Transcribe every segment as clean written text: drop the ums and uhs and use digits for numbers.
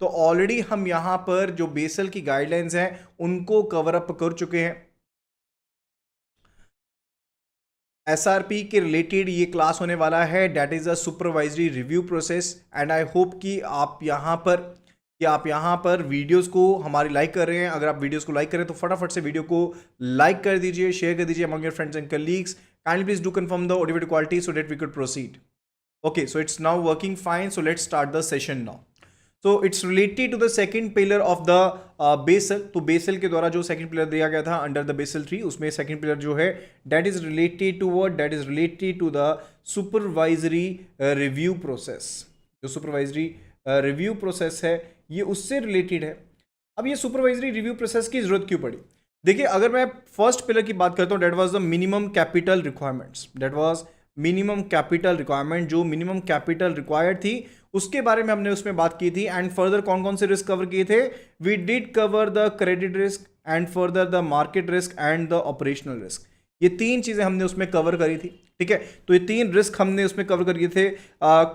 तो ऑलरेडी हम यहां पर जो बेसल की गाइडलाइंस हैं उनको कवर अप कर चुके हैं। एसआरपी के रिलेटेड ये क्लास होने वाला है, that is a supervisory review process. And I hope कि आप यहाँ पर वीडियोस को हमारी लाइक कर रहे हैं। अगर आप वीडियोस को लाइक करें तो फटाफट से वीडियो को लाइक कर दीजिए, शेयर कर दीजिए among your friends and colleagues. Kindly please do confirm the audio video quality so that we could proceed. Okay, so it's now working fine. So let's start the session now. So it's related to the second pillar of the Basel. तो Basel के द्वारा जो second pillar दिया गया था under the Basel 3, उसमें second pillar जो है that is related to what? That is related to the supervisory review process. जो supervisory review process है ये उससे related है। अब ये supervisory review process की जरूरत क्यों पड़ी? देखिए, अगर मैं फर्स्ट पिलर की बात करता हूँ, that was the minimum capital requirements. That was minimum capital requirement, जो मिनिमम कैपिटल रिक्वायर्ड थी उसके बारे में हमने उसमें बात की थी। एंड फर्दर कौन कौन से रिस्क कवर किए थे? We did cover the credit risk and further the market risk and the operational risk. ये तीन चीजें हमने उसमें कवर करी थी, ठीक है। तो ये तीन रिस्क हमने उसमें कवर कर किए थे,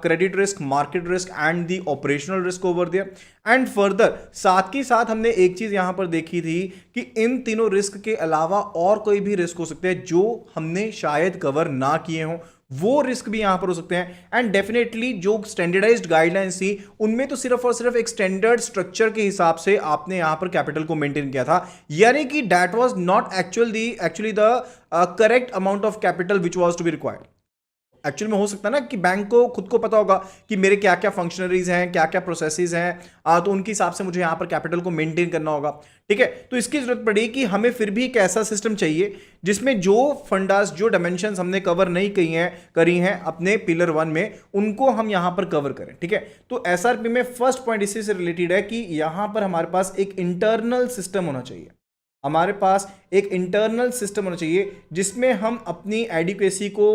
credit risk, market risk and the operational risk over दिया। एंड फर्दर साथ ही साथ हमने एक चीज यहां पर देखी थी कि इन तीनों रिस्क के अलावा और कोई भी रिस्क हो सकते हैं जो हमने शायद कवर ना किए हों, वो रिस्क भी यहां पर हो सकते हैं। एंड डेफिनेटली जो स्टैंडर्डाइज्ड गाइडलाइंस थी उनमें तो सिर्फ और सिर्फ एक स्टैंडर्ड स्ट्रक्चर के हिसाब से आपने यहां पर कैपिटल को मेंटेन किया था, यानी कि that was not actually the correct amount of capital which was to be required. Actual में हो सकता है ना कि बैंक को खुद को पता होगा कि मेरे क्या क्या फंक्शनरीज हैं, क्या क्या प्रोसेसेस हैं, तो उनके हिसाब से मुझे यहां पर कैपिटल को मेंटेन करना होगा, ठीक है। तो इसकी जरूरत पड़ी कि हमें फिर भी एक ऐसा सिस्टम चाहिए जिसमें जो फंडास, जो डायमेंशंस हमने कवर नहीं करी हैं अपने पिलर 1 में, उनको हम यहां पर कवर करें, ठीक है। तो एसआरपी में फर्स्ट पॉइंट इसी से रिलेटेड है कि यहां पर हमारे पास एक इंटरनल सिस्टम होना चाहिए। हमारे पास एक इंटरनल सिस्टम होना चाहिए जिसमें हम अपनी एडिक्वेसी को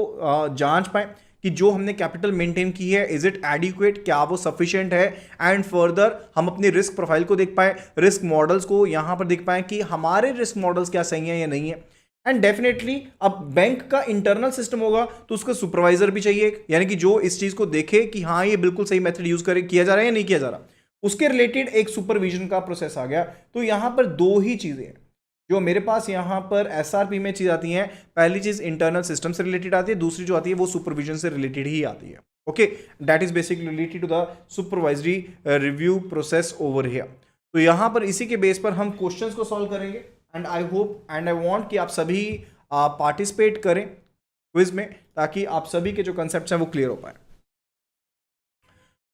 जांच पाएं कि जो हमने कैपिटल मेंटेन की है इज इट एडिक्वेट, क्या वो सफिशिएंट है। एंड फर्दर हम अपनी रिस्क प्रोफाइल को देख पाएं, रिस्क मॉडल्स को यहां पर देख पाएं कि हमारे रिस्क मॉडल्स क्या सही हैं या नहीं है। एंड डेफिनेटली अब बैंक का इंटरनल सिस्टम होगा तो उसका सुपरवाइजर भी चाहिए, यानी कि जो इस चीज को देखे कि हाँ ये बिल्कुल सही मेथड यूज किया जा रहा है या नहीं किया जा रहा, उसके रिलेटेड एक सुपरविजन का प्रोसेस आ गया। तो यहां पर दो ही चीजें हैं जो मेरे पास यहां पर एसआरपी में चीज आती हैं। पहली चीज इंटरनल सिस्टम से रिलेटेड आती है, दूसरी जो आती है वो सुपरविजन से रिलेटेड ही आती है। Okay, that is basically related to the supervisory review process over here. तो यहां पर इसी के बेस पर हम क्वेश्चंस को सॉल्व करेंगे। And I hope and I want कि आप सभी पार्टिसिपेट करें क्विज में, ताकि आप सभी के जो कंसेप्ट्स हैं वो क्लियर हो पाए।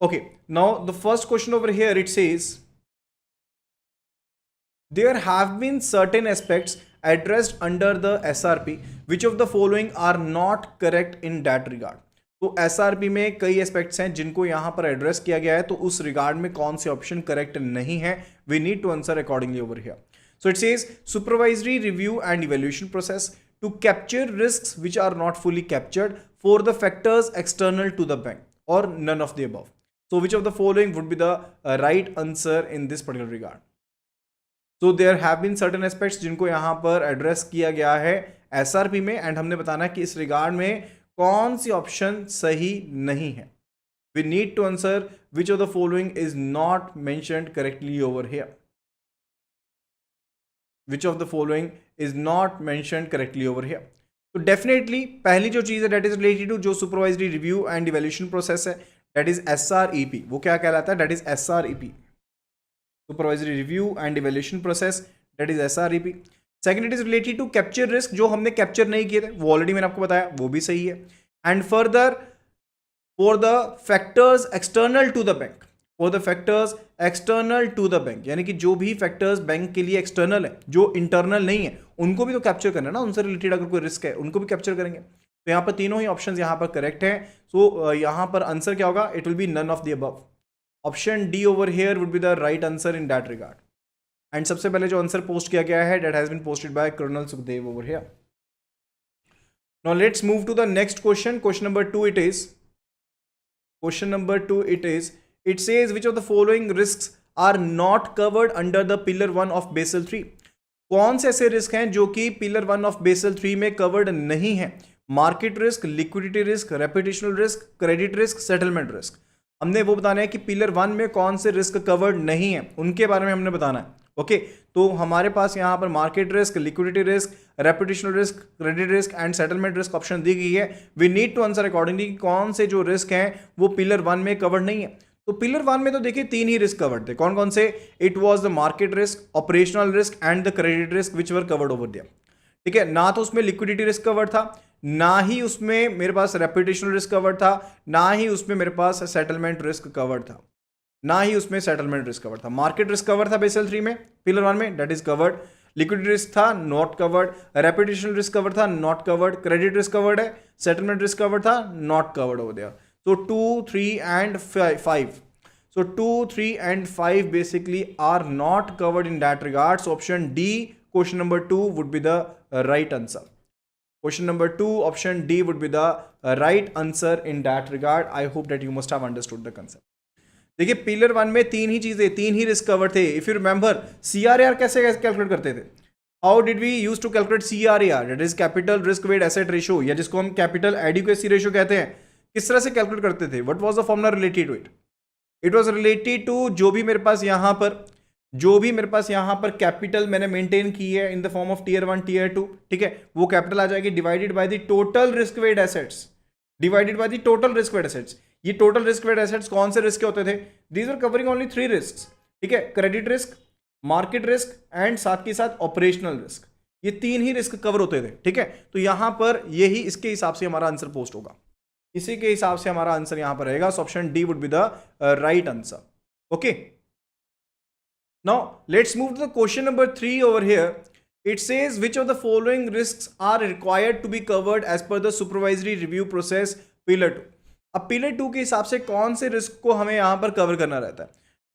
Okay, now the first question over here it says there have been certain aspects addressed under the SRP which of the following are not correct in that regard। तो SRP में कई aspects हैं जिनको यहां पर address किया गया है, तो उस रिगार्ड में कौन से ऑप्शन करेक्ट नहीं है, we need to answer accordingly over here. So it says supervisory review and evaluation process to capture risks which are not fully captured for the factors external to the bank और none of the above. So which of the following would be the right answer in this particular regard. तो there have been certain aspects जिनको यहां पर address किया गया है SRP में, and हमने बताना कि इस रिगार्ड में कौन सी ऑप्शन सही नहीं है। We need to answer which of the following is not mentioned correctly over here. Which of the following is not mentioned correctly over here. तो डेफिनेटली पहली जो चीज है दैट इज रिलेटेड टू जो supervisory review and evaluation process है, that is SREP. वो क्या कहलाता है? That is SREP, supervisory review and evaluation process, that is SREP. Second, it is related to capture risk, जो हमने कैप्चर नहीं किए थे वो ऑलरेडी मैंने आपको बताया, वो भी सही है। And further for the factors external to the bank, for the factors external to the bank, यानी कि जो भी फैक्टर्स बैंक के लिए एक्सटर्नल है, जो इंटरनल नहीं है, उनको भी तो कैप्चर करना है ना, उनसे रिलेटेड अगर कोई रिस्क है उनको भी कैप्चर करेंगे। तो यहाँ पर तीनों ही ऑप्शन यहाँ पर करेक्ट है। सो यहाँ पर आंसर क्या होगा? It will be none of the above. Option D over here would be the right answer in that regard. And सबसे पहले जो आंसर पोस्ट किया गया है that has been posted by colonel Sukhdev over here. Now let's move to the next question. Question number 2 it is, question number 2 it is, it says which of the following risks are not covered under the pillar 1 of Basel 3। कौन से ऐसे risk हैं जो कि pillar 1 of Basel 3 में covered नहीं है? Market risk, liquidity risk, reputational risk, credit risk, settlement risk. हमने वो बताना है कि पिलर 1 में कौन से रिस्क कवर्ड नहीं है, उनके बारे में हमने बताना है। ओके, तो हमारे पास यहाँ पर market risk, liquidity risk, reputational risk, credit risk and settlement risk option दी गई है। We need to answer accordingly कौन से जो रिस्क हैं वो पिलर 1 में कवर्ड नहीं है। तो पिलर 1 में तो देखिए 3 ही रिस्क कवर्ड थे, कौन कौन से? It was the market risk, operational risk and the credit risk which were covered over there. ठीक है, ना तो उसमें लिक्विडिटी रिस्क कवर्ड था, ना ही उसमें मेरे पास रेपुटेशनल रिस्क कवर्ड था, ना ही उसमें मेरे पास सेटलमेंट रिस्क कवर्ड था, ना ही उसमें सेटलमेंट रिस्क कवर्ड था। मार्केट रिस्क कवर था बेसल 3 में, पिलर 1 में, that is covered. Liquidity risk था, not covered. Reputational risk cover था, not covered. Credit risk covered है, सेटलमेंट रिस्क कवर्ड था, not covered over there. So 2, 3 and 5, so 2, 3 and 5 basically are not covered in that regard. So option D, question number 2 would be the right answer. Question number 2, option D would be the right answer in that regard. I hope that you must have understood the concept. देखिए pillar 1 में 3 ही चीजें, 3 ही risk cover थे। If you remember CRAR कैसे calculate करते थे? How did we use to calculate CRAR, that is capital risk weight asset ratio, या जिसको हम कैपिटल एडिक्वेसी रेशियो कहते हैं। किस तरह से कैलकुलेट करते थे? What was the formula related to it? It was related to जो भी मेरे पास यहाँ पर कैपिटल मैंने मेंटेन की है in the form of tier 1 tier 2, ठीक है, वो कैपिटल आ जाएगी divided by the total risk weight assets, divided by the total risk weight assets. ये टोटल रिस्क वेट एसेट्स कौन से रिस्क के होते थे? These are covering only 3 risk, ठीक है, credit risk, market risk and साथ के साथ ऑपरेशनल रिस्क। ये 3 ही रिस्क कवर होते थे, ठीक है। तो यहां पर यही इसके हिसाब से हमारा आंसर पोस्ट होगा, इसी के हिसाब से हमारा आंसर यहां पर रहेगा। So option D would be the right answer. Okay, now let's move to the question number 3 over here. It says which of the following risks are required to be covered as per the supervisory review process pillar 2। अब pillar 2 के हिसाब से कौन से risk को हमें यहां पर कवर करना रहता है?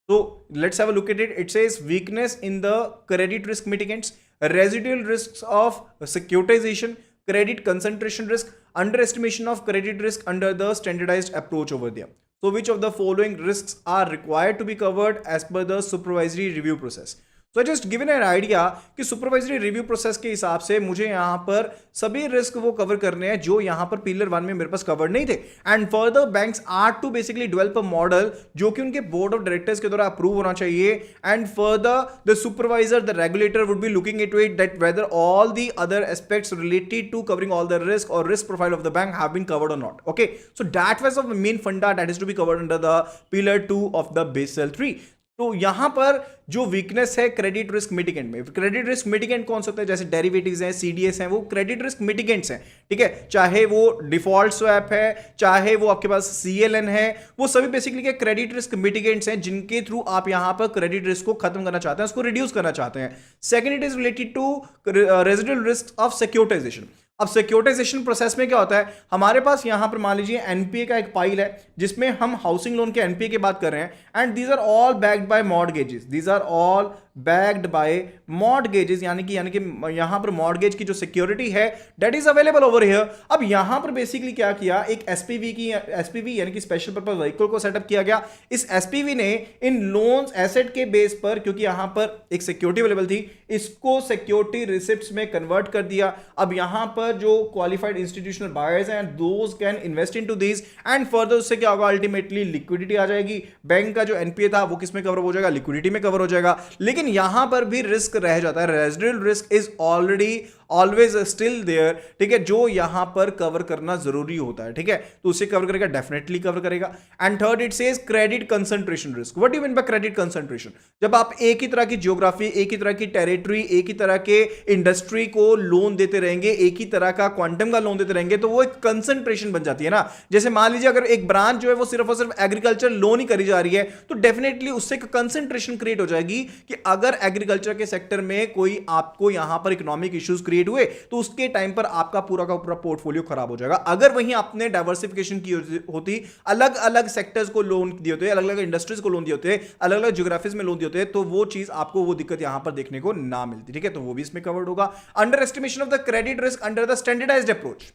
तो let's have a look at it. It says weakness in the credit risk mitigants, residual risks of securitisation, credit concentration risk, underestimation of credit risk under the standardized approach over there. So which of the following risks are required to be covered as per the supervisory review process? So I just given an idea कि supervisory review process के हिसाब से मुझे यहाँ पर सभी risk वो cover करने हैं जो यहाँ पर पिलर 1 में मेरे पास कवर नहीं थे। And further banks are to basically develop a model जो कि उनके बोर्ड ऑफ डायरेक्टर्स के द्वारा अप्रूव होना चाहिए। And further the supervisor, the regulator would be looking it it that whether all the other aspects related to covering all the risk or risk profile of the bank have been covered or not. Okay, so that was the main funda that is to be covered under the pillar 2 of the Basel 3। तो यहां पर जो weakness है credit risk मिटिगेंट में, credit risk मिटिगेंट कौन सा होता है? जैसे डेरिवेटिव्स हैं, सीडीएस हैं, वो क्रेडिट रिस्क मिटिगेंट्स हैं, ठीक है। चाहे वो डिफॉल्ट स्वैप है, चाहे वो आपके पास सीएलएन है, वो सभी बेसिकली क्या क्रेडिट रिस्क मिटिगेंट्स हैं जिनके थ्रू आप यहां पर क्रेडिट रिस्क को खत्म करना चाहते हैं, उसको रिड्यूस करना चाहते हैं। Second, it is related to residual risk of securitization. अब सिक्योरिटाइजेशन प्रोसेस में क्या होता है? हमारे पास यहां पर मान लीजिए एनपीए का एक पाइल है जिसमें हम हाउसिंग लोन के एनपीए की बात कर रहे हैं and these are all backed by mortgages, these are all backed by mortgages, यानी कि यहां पर मॉर्गेज की जो सिक्योरिटी है that is available over here. अब यहां पर बेसिकली क्या किया, एक एसपीवी यानी कि स्पेशल पर्पस व्हीकल को सेटअप किया गया। इस एसपीवी ने इन लोन्स एसेट के बेस पर, क्योंकि यहां पर एक सिक्योरिटी अवेलेबल थी, इसको सिक्योरिटी रिसिप्ट्स में कन्वर्ट कर दिया। अब यहां पर जो क्वालिफाइड इंस्टीट्यूशनल बायर्स हैं those can invest into this and further उससे क्या होगा, अल्टीमेटली लिक्विडिटी आ जाएगी। बैंक का जो एनपीए था वो किस में कवर हो जाएगा? लिक्विडिटी में कवर हो जाएगा। लेकिन यहां पर भी रिस्क रह जाता है, residual risk is already always still there, ठीक है, जो यहां पर कवर करना जरूरी होता है, ठीक है। तो उसे कवर करेगा, डेफिनेटली कवर करेगा। And third, it says credit concentration risk. What do you mean by credit concentration? जब आप एक ही तरह की ज्योग्राफी, एक ही तरह की टेरिटरी, एक ही तरह के इंडस्ट्री को लोन देते रहेंगे, एक ही तरह का क्वांटम का लोन देते रहेंगे, तो वो एक कंसंट्रेशन बन जाती है ना। जैसे मान लीजिए अगर एक ब्रांच जो है वो सिर्फ और सिर्फ एग्रीकल्चर लोन ही करी जा रही है, तो डेफिनेटली उससे एक कंसंट्रेशन क्रिएट हो जाएगी कि अगर एग्रीकल्चर के सेक्टर में कोई आपको यहां पर इकोनॉमिक इश्यूज क्रिएट हुए तो उसके टाइम पर आपका पूरा का पूरा पोर्टफोलियो खराब हो जाएगा। अगर वहीं आपने डाइवर्सिफिकेशन की होती, अलग अलग सेक्टर्स को लोन दिए होते, अलग अलग इंडस्ट्रीज को लोन दिए होते, अलग अलग ज्योग्राफीज में लोन दिए होते, तो वो चीज आपको वो दिक्कत यहां पर देखने को ना मिलती, ठीक है। तो वो भी इसमें कवर्ड होगा। Under estimation of the credit risk under the standardized approach.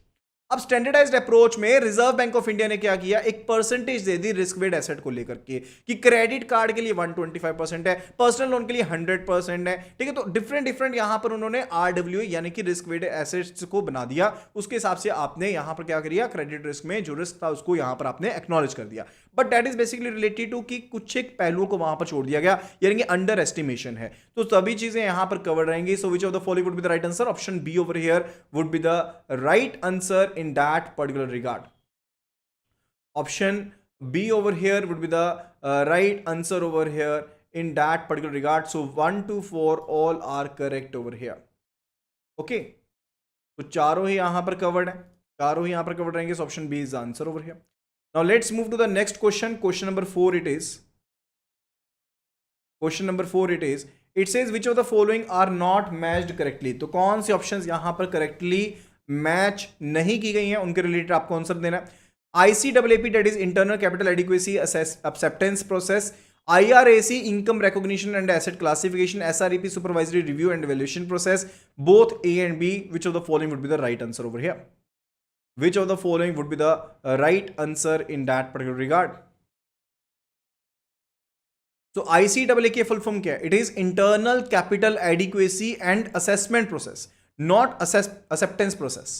अब स्टैंडर्डाइज्ड अप्रोच में रिजर्व बैंक ऑफ इंडिया ने क्या किया, एक परसेंटेज दे दी रिस्क वेड एसेट को लेकर के कि क्रेडिट कार्ड के लिए 125% है, पर्सनल लोन के लिए 100% है, ठीक है। तो डिफरेंट डिफरेंट यहां पर उन्होंने आरडब्ल्यू यानी कि रिस्क वेड एसेट्स को बना दिया। उसके हिसाब से आपने यहां पर क्या किया, क्रेडिट रिस्क में जो रिस्क था उसको यहां पर आपने एक्नॉलेज कर दिया। But that is basically related to कि कुछ एक पहलुओं को वहां पर छोड़ दिया गया, यानी कि अंडर एस्टिमेशन है। तो सभी चीजें यहां पर कवर रहेंगी। So which of the following would be the right answer? Option B over here would be the right answer in that particular regard. Option B over here would be the right answer over here in that particular regard. So 1 to 4 all are correct over here. Okay, तो चारों ही यहां पर covered है, चारों ही यहां पर covered रहेंगे। So option B is the answer over here. Now let's move to the next question. Question number 4 it is. Question number 4 it is. It says which of the following are not matched correctly. तो कौन से options यहां पर correctly match नहीं की गई हैं, उनके रिलेटेड आपको आंसर देना है। ICAAP that is internal capital adequacy acceptance process, IRAC income recognition and asset classification, SREP supervisory review and valuation process, both A and B. Which of the following would be the right answer over here? Which of the following would be the right answer in that particular regard? So ICAAP की full form क्या है? It is internal capital adequacy and assessment process, not acceptance process.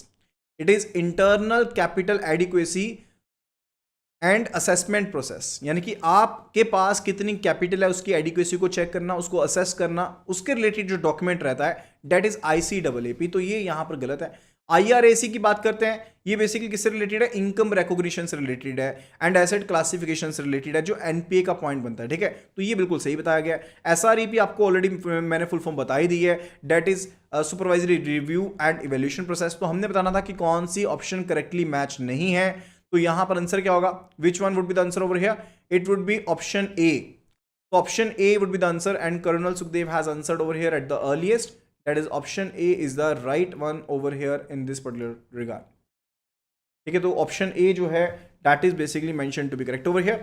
It is internal capital adequacy and assessment process. यानी कि आपके पास कितनी capital है उसकी adequacy को चेक करना, उसको असेस करना, उसके रिलेटेड जो डॉक्यूमेंट रहता है दैट इज ICAAP। तो ये यहां पर गलत है। IRAC की बात करते हैं, ये बेसिकली किससे रिलेटेड है? इनकम रिकॉग्निशन से रिलेटेड है एंड एसेट क्लासिफिकेशन से रिलेटेड है, जो NPA का पॉइंट बनता है, ठीक है। तो ये बिल्कुल सही बताया गया है। SREP आपको ऑलरेडी मैंने फुल फॉर्म बता ही दी है, that is supervisory review and evaluation process. तो हमने बताना था कि कौन सी ऑप्शन करेक्टली मैच नहीं है, तो यहां पर आंसर क्या होगा? Which one would be the answer over here? It would be option A. Option A would be the answer and colonel Sukhdev has answered over here at the earliest. That is option A is the right one over here in this particular regard. ठीक है, तो option A जो है that is basically mentioned to be correct over here.